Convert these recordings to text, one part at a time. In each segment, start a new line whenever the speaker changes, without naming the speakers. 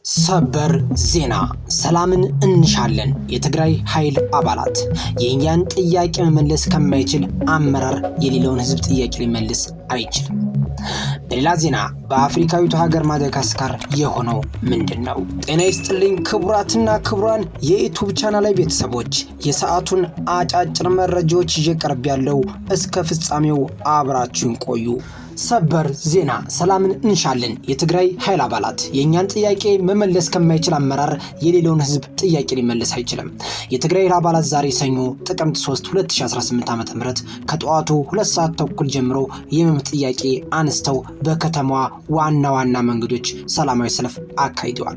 ሰበር ዜና ሰላምን እንሻለን የትግራይ ኃይል አባላት የኛን ጥያቄ መመለስ ከማይችል አመራር የሌላውን ህዝብ ጥያቄ ሊመልስ አይችልም። በሌላ ዜና በአፍሪካዊቱ ሀገር ማዳጋስካር የሆነው ምንድነው? ጤና ይስጥልኝ ክቡራትና ክቡራን የዩቲዩብ ቻናል ላይ ቤተሰቦች የሰዓቱን አጫጭር መረጃዎች ይቀርብ ያለው እስከ ፍጻሜው አብራችሁን ቆዩ። ሰበር ዜና ሰላምን እንሻለን የትግራይ ኃይል አባላት የኛን ጥያቄ መመለስ ከማይችል አመራር የሌላውን ህዝብ ጥያቄ ሊመልስ አይችልም። የትግራይ ኃይል አባላት ዛሬ ሰኞ ጥቅምት 3 2018 ዓ.ም ከጠዋቱ 2 ሰዓት ተኩል ጀምሮ የመብት ጥያቄ አንስተው በከተማዋ ዋና መንገዶች ሰላማዊ ሰልፍ አካሂደዋል።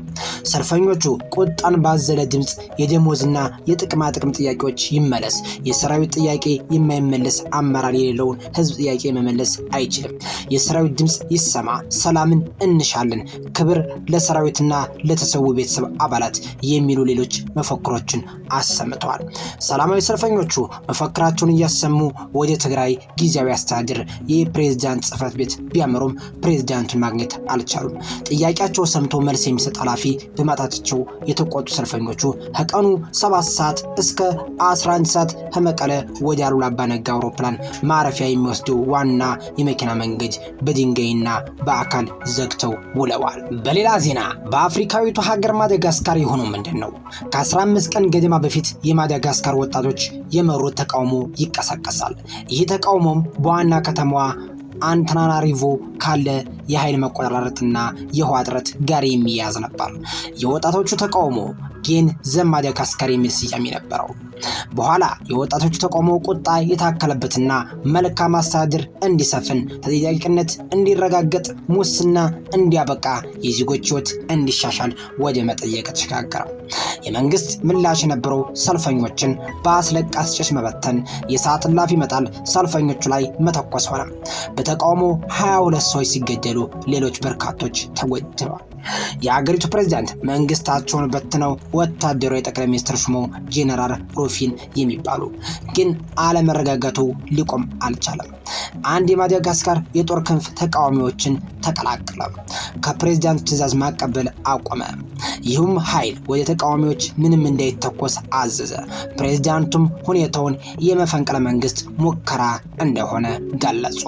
ሰልፈኞቹ ቁጣን ባዘለ ድምጽ የደሞዝና የጥቅማ ጥቅም ጥያቄዎች ይመለስ፣ የሰራዊት ጥያቄ የማይመለስ አመራር የሌለውን ህዝብ ጥያቄ መመለስ አይችልም፣ የሰራዊት ድምጽ ይሰማ፣ ሰላምን እንሻለን፣ ክብር ለሰራዊትና ለተሰዉ ቤተሰብ አባላት የሚሉ ሌሎች መፈክሮችን አሰምተዋል። ሰላማዊ ሰልፈኞቹ መፈክራቸውን እያሰሙ ወደ ትግራይ ጊዜያዊ አስተዳደር የፕሬዝዳንት ጽሕፈት ቤት ቢያመሩም ፕሬዝዳንቱን ማግኘት አልቻሉም። ጥያቄያቸው ሰምቶ መልስ የሚሰጥ ኃላፊ በማጣታቸው የተቆጡ ሰልፈኞቹ ከቀኑ 7 ሰዓት እስከ 11 ሰዓት ከመቀለ ወደ አሉላ አባ ነጋ አውሮፕላን ማረፊያ የሚወስደው ዋና የመኪና መንገድ በድንጋይና በአካል ዘግተው ውለዋል። በሌላ ዜና በአፍሪካዊቱ ሀገር ማዳጋስካር የሆነው ምንድነው? ከ15 ቀን ገደማ በፊት የማዳጋስካር ወጣቶች የመሩት ተቃውሞ ይቀሰቀሳል። ይህ ተቃውሞም በዋና ከተማዋ አንታናናሪቮ ካለ የኃይል መቆራረጥና የውሃ እጥረት ጋር የሚያያዝ ነበር። የወጣቶቹ ተቃውሞ ግን ዘማዳጋስካር የሚል ስያሜ ነበረው። በኋላ የወጣቶቹ ተቃውሞ ቁጣ የታከለበትና መልካም አስተዳደር እንዲሰፍን፣ ተጠያቂነት እንዲረጋገጥ፣ ሙስና እንዲያበቃ፣ የዜጎች ሕይወት እንዲሻሻል ወደ መጠየቅ ተሸጋገረ። የመንግስት ምላሽ የነበረው ሰልፈኞችን በአስለቃሽ ጭስ መበተን፣ የሰዓት እላፊ መጣል፣ ሰልፈኞቹ ላይ መተኮስ ሆነ። በተቃውሞ 22 ሰዎች ሲገደሉ ሌሎች በርካቶች ተጎድተዋል። የአገሪቱ ፕሬዝዳንት መንግስታቸውን በትነው ወታደራዊ ጠቅላይ ሚኒስትር ሹመው ጄኔራል ሩፊን የሚባሉ ግን አለመረጋጋቱ ሊቆም አልቻለም። አንድ የማዳጋስካር የጦር ክንፍ ተቃዋሚዎችን ተቀላቀለ። ከፕሬዝዳንቱ ትዕዛዝ ማቀበል አቆመ። ይህም ኃይል ወደ ተቃዋሚዎች ምንም እንዳይተኮስ አዘዘ። ፕሬዝዳንቱም ሁኔታውን የመፈንቅለ መንግስት ሙከራ እንደሆነ ገለጹ።